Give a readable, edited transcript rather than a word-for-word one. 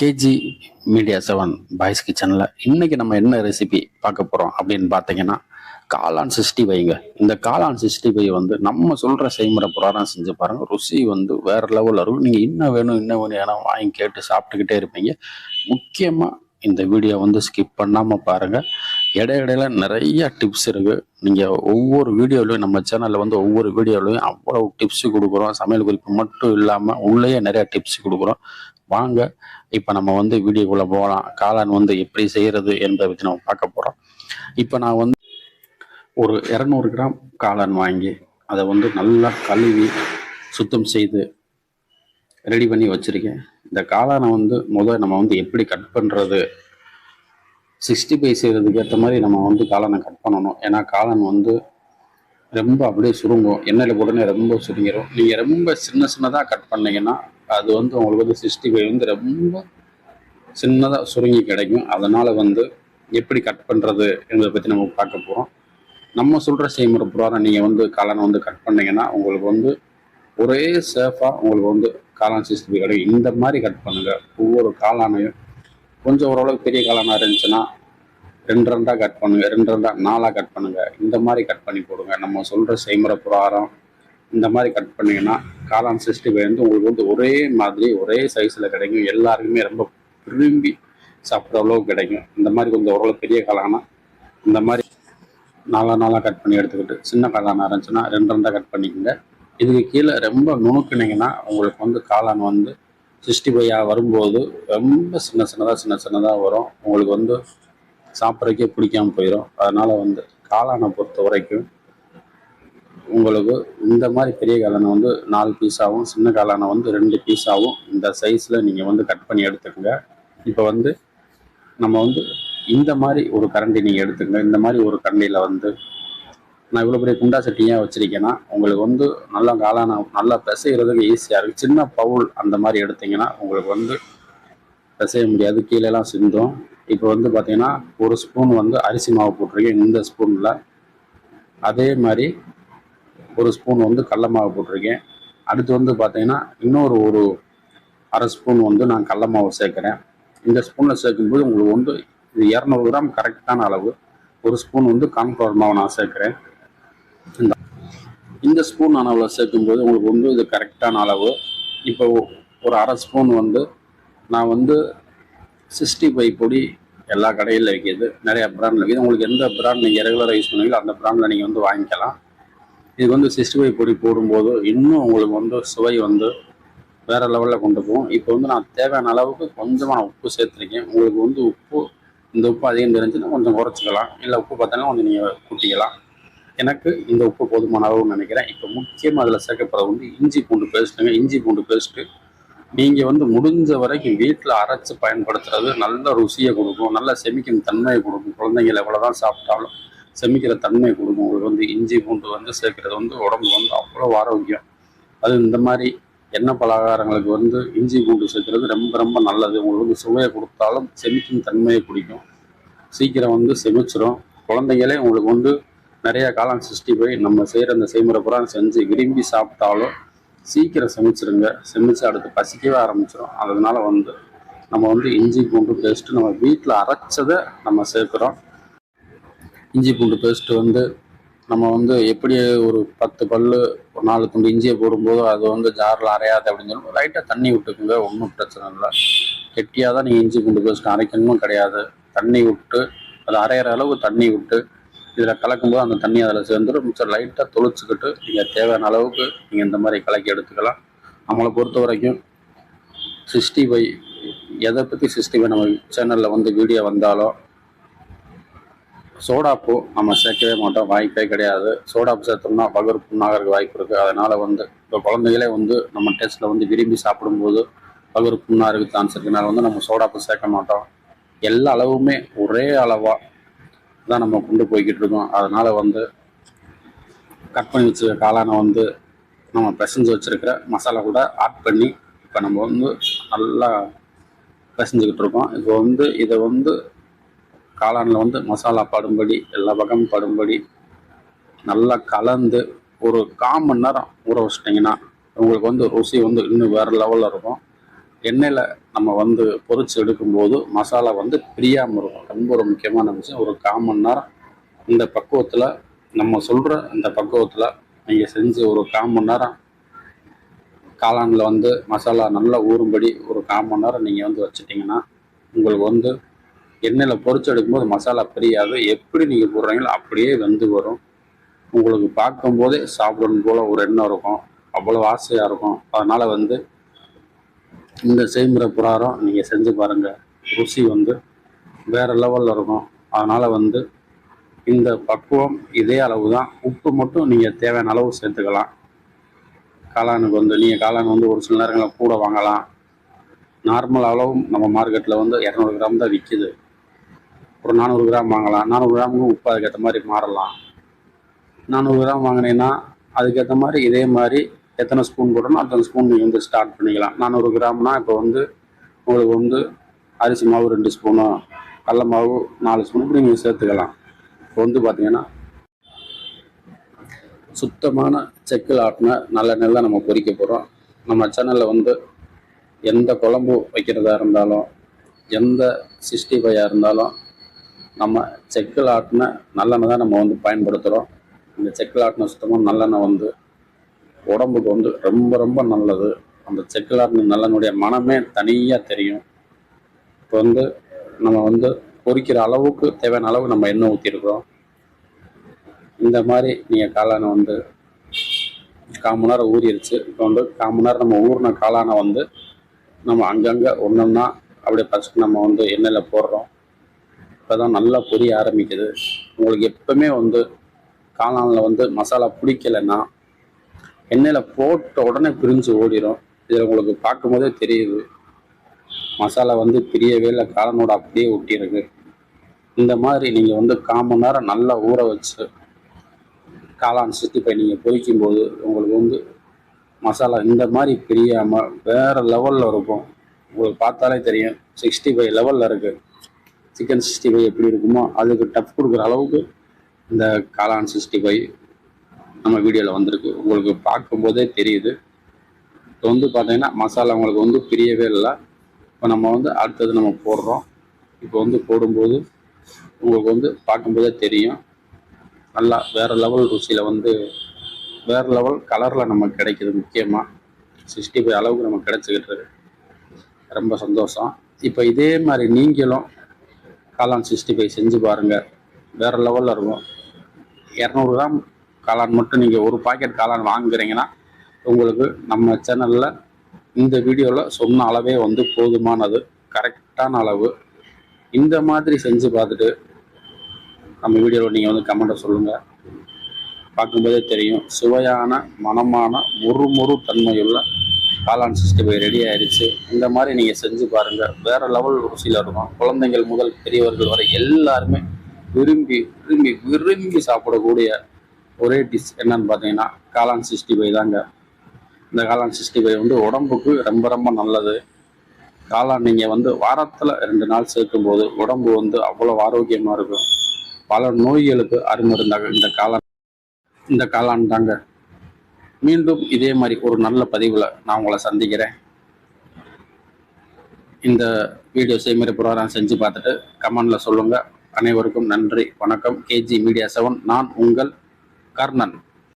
KG media 7 boys கிச்சனில் இன்னைக்கு நம்ம என்ன ரெசிபி பார்க்க போகிறோம் அப்படின்னு பார்த்தீங்கன்னா, காளான் 65ங்க. இந்த காளான் 65 வந்து நம்ம சொல்கிற செய்முறை பிரகாரம் செஞ்சு பாருங்கள். ருசி வந்து வேறு லெவலில் இருக்கும். நீங்கள் இன்னும் வேணும் இன்னும் வேணும் ஏன்னா வாங்கி கேட்டு சாப்பிட்டுக்கிட்டே இருப்பீங்க. முக்கியமாக இந்த வீடியோ வந்து ஸ்கிப் பண்ணாமல் பாருங்கள். இடையிடையில நிறைய டிப்ஸ் இருக்குது. நீங்கள் ஒவ்வொரு வீடியோலையும் நம்ம சேனலில் வந்து ஒவ்வொரு வீடியோலையும் அவ்வளோ டிப்ஸ் கொடுக்குறோம். சமையல் குறிப்பு மட்டும் இல்லாமல் உள்ளேயே நிறைய டிப்ஸ் கொடுக்குறோம். வாங்க இப்போ நம்ம வந்து வீடியோக்குள்ளே போகலாம். காளான் வந்து எப்படி செய்கிறது என்பதை பற்றி நம்ம பார்க்க போகிறோம். இப்போ நான் வந்து ஒரு 200 கிராம் காளான் வாங்கி அதை வந்து நல்லா கழுவி சுத்தம் செய்து ரெடி பண்ணி வச்சுருக்கேன். இந்த காளானை வந்து நம்ம வந்து எப்படி கட் பண்ணுறது, 65 செய்கிறதுக்கு ஏற்ற மாதிரி நம்ம வந்து காளானை கட் பண்ணணும். ஏன்னா காளான் வந்து ரொம்ப அப்படியே சுருங்கும், எண்ணெயில் உடனே ரொம்ப சுருங்கிடும். நீங்கள் ரொம்ப சின்னதாக கட் பண்ணீங்கன்னா அது வந்து உங்களுக்கு வந்து 65 வந்து ரொம்ப சின்னதாக சுருங்கி கிடைக்கும். அதனால் வந்து எப்படி கட் பண்ணுறது என்பதை பற்றி நம்ம பார்க்க போகிறோம். நம்ம சொல்கிற செய்முறை பிரகாரம் நீங்கள் வந்து காளானை வந்து கட் பண்ணிங்கன்னா உங்களுக்கு வந்து ஒரே சேஃபாக உங்களுக்கு வந்து காளான் 65 கிடைக்கும். இந்த மாதிரி கட் பண்ணுங்கள். ஒவ்வொரு காளானையும் கொஞ்சம் ஓரளவுக்கு பெரிய காளானாக இருந்துச்சுன்னா 2 கட் பண்ணுங்கள், 2 4 கட் பண்ணுங்கள். இந்த மாதிரி கட் பண்ணி போடுங்க. நம்ம சொல்கிற செய்முறை பிரகாரம் இந்த மாதிரி கட் பண்ணிங்கன்னா காளான் 65 வந்து உங்களுக்கு வந்து ஒரே மாதிரி ஒரே சைஸில் கிடைக்கும். எல்லாருக்குமே ரொம்ப விரும்பி சாப்பிட்ற அளவுக்கு கிடைக்கும். இந்த மாதிரி கொஞ்சம் ஓரளவு பெரிய காளானா இந்த மாதிரி 4 கட் பண்ணி எடுத்துக்கிட்டு, சின்ன காளானாக இருந்துச்சுன்னா 2 கட் பண்ணிக்கோங்க. இதுக்கு கீழே ரொம்ப நுணுக்குனீங்கன்னா உங்களுக்கு வந்து காளான் வந்து 65 வரும்போது ரொம்ப சின்னதாக வரும். உங்களுக்கு வந்து சாப்பிட்றதுக்கே பிடிக்காமல் போயிடும். அதனால் வந்து காளானை பொறுத்த வரைக்கும் உங்களுக்கு இந்த மாதிரி பெரிய காளானை வந்து 4 பீஸாகவும், சின்ன காளானை வந்து 2 பீஸாகவும் இந்த சைஸில் நீங்கள் வந்து கட் பண்ணி எடுத்துக்கோங்க. இப்போ வந்து நம்ம வந்து இந்த மாதிரி ஒரு கரண்டி நீங்கள் எடுத்துக்கங்க. இந்த மாதிரி ஒரு கரண்டியில் வந்து நான் இவ்வளோ பெரிய குண்டா சட்டியாக வச்சுருக்கேன்னா உங்களுக்கு வந்து நல்லா காளானை நல்லா பிசைகிறதுக்கு ஈஸியாக இருக்குது. சின்ன பவுல் அந்த மாதிரி எடுத்திங்கன்னா உங்களுக்கு வந்து பிசைய முடியாது, கீழேலாம் சிந்தும். இப்போ வந்து பார்த்தீங்கன்னா ஒரு ஸ்பூன் வந்து அரிசி மாவு போட்டிருக்கேன் இந்த ஸ்பூனில். அதே மாதிரி ஒரு ஸ்பூன் வந்து கடல மாவு போட்டிருக்கேன். அடுத்து வந்து பார்த்தீங்கன்னா இன்னொரு ஒரு அரை ஸ்பூன் வந்து நான் கடல மாவு சேர்க்குறேன். இந்த ஸ்பூனில் சேர்க்கும்போது உங்களுக்கு வந்து இது 200 கிராம் கரெக்டான அளவு. ஒரு ஸ்பூன் வந்து கார்ன்ஃப்ளவர் மாவு நான் சேர்க்குறேன். இந்த ஸ்பூன் அளவில் சேர்க்கும்போது உங்களுக்கு வந்து இது கரெக்டான அளவு. இப்போ ஒரு அரை ஸ்பூன் வந்து நான் வந்து 65 பொடி எல்லா கடையில் விற்கிது, நிறையா பிராண்டில் விற்கிது. உங்களுக்கு எந்த பிராண்ட் நீங்கள் ரெகுலராக யூஸ் பண்ணுவீங்களோ அந்த பிராண்டில் நீங்கள் வந்து வாங்கிக்கலாம். இது வந்து 65 பொடி போடும்போது இன்னும் உங்களுக்கு வந்து சுவை வந்து வேறு லெவலில் கொண்டு போகும். இப்போ வந்து நான் தேவையான அளவுக்கு கொஞ்சமாக நான் உப்பு சேர்த்துருக்கேன். உங்களுக்கு வந்து இந்த உப்பு அதிகம் தெரிஞ்சுன்னா கொஞ்சம் குறைச்சிக்கலாம், இல்லை உப்பு பார்த்தீங்கன்னா கொஞ்சம் நீங்கள் கூட்டிக்கலாம். எனக்கு இந்த உப்பு போதுமான அளவுன்னு நினைக்கிறேன். இப்போ முக்கியமாக அதில் சேர்க்கப்படுறது வந்து இஞ்சி பூண்டு பேஸ்ட்டுங்க. இஞ்சி பூண்டு பேஸ்ட்டு நீங்கள் வந்து முடிஞ்ச வரைக்கும் வீட்டில் அரைச்சி பயன்படுத்துறது நல்ல ருசியை கொடுக்கும், நல்ல செமிக்கும் தன்மையை கொடுக்கும். குழந்தைங்கள் எவ்வளோ தான் சாப்பிட்டாலும் செமிக்கிற தன்மையை கொடுக்கும். உங்களுக்கு வந்து இஞ்சி பூண்டு வந்து சேர்க்குறது வந்து உடம்புக்கு வந்து அவ்வளோ ஆரோக்கியம். அது இந்த மாதிரி எண்ணெய் பலகாரங்களுக்கு வந்து இஞ்சி பூண்டு சேர்க்குறது ரொம்ப ரொம்ப நல்லது. உங்களுக்கு வந்து சுவையை கொடுத்தாலும் செமிக்கும் தன்மையை பிடிக்கும், சீக்கிரம் வந்து செமிச்சிடும். குழந்தைங்களே உங்களுக்கு வந்து நிறையா காளான் 65 நம்ம செய்கிற அந்த செய்முறை புறம் செஞ்சு விரும்பி சாப்பிட்டாலும் சீக்கிரம் செமிச்சிருங்க. செமிச்சு அடுத்து பசிக்கவே ஆரம்பிச்சிடும். அதனால வந்து நம்ம வந்து இஞ்சி பூண்டு பேஸ்ட்டு நம்ம வீட்டில் அரைச்சதை நம்ம சேர்க்குறோம். இஞ்சி பூண்டு பேஸ்ட்டு வந்து நம்ம வந்து எப்படி ஒரு 10 பல் 4 துண்டு இஞ்சியை போடும்போது அது வந்து ஜாரில் அரையாது அப்படின்னு சொல்லி லைட்டாக தண்ணி விட்டுக்குங்க, ஒன்றும் பிரச்சனை இல்லை. கெட்டியாக தான் நீங்கள் இஞ்சி பூண்டு பேஸ்ட்டு அரைக்கணும்னு கிடையாது. தண்ணி விட்டு அது அரைகிற அளவு தண்ணி விட்டு இதில் கலக்கும்போது அந்த தண்ணி அதில் சேர்ந்துடும். மிச்சம் லைட்டாக தொளிச்சுக்கிட்டு நீங்கள் தேவையான அளவுக்கு நீங்கள் இந்த மாதிரி கலக்கி எடுத்துக்கலாம். நம்மளை பொறுத்த வரைக்கும் 65 எதை பற்றி 65 நம்ம சேனலில் வந்து வீடியோ வந்தாலும் சோடாப்பு நம்ம சேர்க்கவே மாட்டோம், வாய்ப்பே கிடையாது. சோடாப்பு சேர்த்தோம்னா பகர் புண்ணாகிறதுக்கு வாய்ப்பு இருக்குது. அதனால் வந்து இப்போ குழந்தைகளே வந்து நம்ம டேஸ்ட்டில் வந்து விரும்பி சாப்பிடும்போது பகர் புண்ணாகிறதுக்கு சான்ஸ் இருக்குனால வந்து நம்ம சோடாப்பு சேர்க்க மாட்டோம். எல்லா அளவுமே ஒரே அளவாக தான் நம்ம கொண்டு போய்கிட்டு இருக்கோம். அதனால் வந்து கட் பண்ணி வச்சுருக்க காளானை வந்து நம்ம பிசைஞ்சு வச்சுருக்கிற மசாலா கூட ஆட் பண்ணி இப்போ நம்ம வந்து நல்லா பிசைஞ்சுக்கிட்டு இருக்கோம். இப்போ வந்து இதை வந்து காளானில் வந்து மசாலா படும்படி எல்லா பக்கமும் படும்படி நல்லா கலந்து ஒரு 1/4 மணி நேரம் ஊற வச்சிட்டிங்கன்னா உங்களுக்கு வந்து ருசி வந்து இன்னும் வேறு லெவலில் இருக்கும். எண்ணெயில் நம்ம வந்து பொரிச்சு எடுக்கும்போது மசாலா வந்து பிரியாமல் இருக்கும். ரொம்ப ஒரு முக்கியமான விஷயம். ஒரு 1/4 மணி நேரம் இந்த பக்குவத்தில், நம்ம சொல்கிற இந்த பக்குவத்தில் நீங்கள் செஞ்சு ஒரு 1/4 மணி நேரம் காளானில் வந்து மசாலா நல்லா ஊறும்படி ஒரு 1/4 மணி நேரம் நீங்கள் வந்து வச்சுட்டிங்கன்னா உங்களுக்கு வந்து எண்ணெயில் பொரிச்சு எடுக்கும்போது மசாலா பிரியாது. எப்படி நீங்கள் போடுறீங்களோ அப்படியே வெந்து வரும். உங்களுக்கு பார்க்கும்போதே சாப்பிடணும் போல் ஒரு எண்ணம் இருக்கும். அவ்வளோ ஆசையாக இருக்கும். அதனால் வந்து இந்த செய்முறை பிரகாரம் நீங்கள் செஞ்சு பாருங்கள். ருசி வந்து வேறு லெவலில் இருக்கும். அதனால் வந்து இந்த பக்குவம் இதே அளவு தான். உப்பு மட்டும் நீங்கள் தேவையான அளவு சேர்த்துக்கலாம். காளானுக்கு வந்து நீங்கள் காளான் வந்து ஒரு சில நேரங்களில் கூட வாங்கலாம். நார்மல் அளவும் நம்ம மார்க்கெட்டில் வந்து 200 கிராம் தான் விற்கிது. ஒரு 400 கிராம் வாங்கலாம். 400 கிராமுக்கு உப்பு அதுக்கேற்ற மாதிரி மாறலாம். 400 கிராம் வாங்கினீங்கன்னா அதுக்கேற்ற மாதிரி இதே மாதிரி எத்தனை ஸ்பூன் போடணும் அத்தனை ஸ்பூன் நீங்கள் வந்து ஸ்டார்ட் பண்ணிக்கலாம். 400 கிராம்னா இப்போ வந்து உங்களுக்கு வந்து அரிசி மாவு 2 ஸ்பூனு, கடல மாவு 4 ஸ்பூன் இப்படி நீங்கள் சேர்த்துக்கலாம். இப்போ வந்து பார்த்தீங்கன்னா சுத்தமான செக்கில் ஆட்டின நல்லெண்ணெய் நம்ம பொரிக்க போகிறோம். நம்ம சேனலில் வந்து எந்த குழம்பு வைக்கிறதா இருந்தாலும், எந்த 65 இருந்தாலும் நம்ம செக்கில் ஆட்டின நல்லெண்ணெய் தான் நம்ம வந்து பயன்படுத்துகிறோம். இந்த செக்கில் ஆட்டின சுத்தமாக நல்லெண்ணெய் வந்து உடம்புக்கு வந்து ரொம்ப ரொம்ப நல்லது. அந்த செக்கில் ஆட்டின நல்லெண்ணெயுடைய மனமே தனியாக தெரியும். இப்போ வந்து நம்ம வந்து பொரிக்கிற அளவுக்கு தேவையான அளவு நம்ம எண்ணெய் ஊற்றிருக்கிறோம். இந்த மாதிரி நீங்கள் காளானை வந்து 1/4 மணி நேரம் ஊறிடுச்சு. இப்போ வந்து 1/4 மணி நேரம் நம்ம ஊறின காளானை வந்து நம்ம அங்கங்கே ஒன்றொன்னா அப்படியே ஃபஸ்ட்டு நம்ம வந்து எண்ணெயில் போடுறோம். இப்போ தான் நல்லா பொரிய ஆரம்பிக்குது. உங்களுக்கு எப்பவுமே வந்து காளானில் வந்து மசாலா பிடிக்கலைன்னா எண்ணெயில் போட்ட உடனே பிரிஞ்சு ஓடிடும். இதில் உங்களுக்கு பார்க்கும்போதே தெரியுது மசாலா வந்து பிரியவே இல்லை, காளானோட அப்படியே ஒட்டியிருக்கு. இந்த மாதிரி நீங்கள் வந்து 1/4 மணி நேரம் நல்லா ஊற வச்சு காளான் 65 நீங்கள் பொரிக்கும்போது உங்களுக்கு வந்து மசாலா இந்த மாதிரி பிரியாமல் வேறு லெவலில் இருக்கும். உங்களுக்கு பார்த்தாலே தெரியும் 65 லெவலில் இருக்குது. சிக்கன் 65 எப்படி இருக்குமோ அதுக்கு டஃப் கொடுக்குற அளவுக்கு இந்த காளான் 65 நம்ம வீடியோவில் வந்திருக்கு. உங்களுக்கு பார்க்கும்போதே தெரியுது. இப்போ வந்து பார்த்தீங்கன்னா மசாலா உங்களுக்கு வந்து பிரியவே இல்லை. இப்போ நம்ம வந்து அடுத்தது நம்ம போடுறோம். இப்போ வந்து போடும்போது உங்களுக்கு வந்து பார்க்கும்போதே தெரியும் நல்லா வேறு லெவல் ருசியில் வந்து வேறு லெவல் கலரில் நமக்கு கிடைக்கிது. முக்கியமாக 65 அளவுக்கு நமக்கு கிடைச்சிக்கிட்டு இருக்கு. ரொம்ப சந்தோஷம். இப்போ இதே மாதிரி நீங்களும் காளான் 65 செஞ்சு பாருங்கள். வேறு லெவலில் இருக்கும். 200 கிராம் காளான் மட்டும் நீங்கள் ஒரு பாக்கெட் காளான் வாங்குறீங்கன்னா உங்களுக்கு நம்ம சேனலில் இந்த வீடியோவில் சொன்ன அளவே வந்து போதுமானது, கரெக்டான அளவு. இந்த மாதிரி செஞ்சு பார்த்துட்டு நம்ம வீடியோவில் நீங்கள் வந்து கமெண்ட்டை சொல்லுங்கள். பார்க்கும்போதே தெரியும் சுவையான மனமான மொறு தன்மையுள்ள காளான் 65 ரெடி ஆயிடுச்சு. இந்த மாதிரி நீங்கள் செஞ்சு பாருங்கள். வேறு லெவல் ருசியில் இருக்கும். குழந்தைகள் முதல் பெரியவர்கள் வரை எல்லாருமே விரும்பி விரும்பி விரும்பி சாப்பிடக்கூடிய ஒரே டிஷ் என்னன்னு பார்த்தீங்கன்னா காளான் 65 தாங்க. இந்த காளான் 65 வந்து உடம்புக்கு ரொம்ப ரொம்ப நல்லது. காளான் நீங்கள் வந்து வாரத்தில் 2 நாள் சேர்க்கும்போது உடம்பு வந்து அவ்வளோ ஆரோக்கியமாக இருக்கும். பல நோய்களுக்கு அருமருந்தாக இந்த காளான் தாங்க. மீண்டும் இதே மாதிரி ஒரு நல்ல பதிவில் நான் உங்களை சந்திக்கிறேன். இந்த வீடியோ செய்முறை பிரகாரம் செஞ்சு பார்த்துட்டு கமெண்டில் சொல்லுங்கள். அனைவருக்கும் நன்றி, வணக்கம். KG Media 7, நான் உங்கள் கர்ணன்.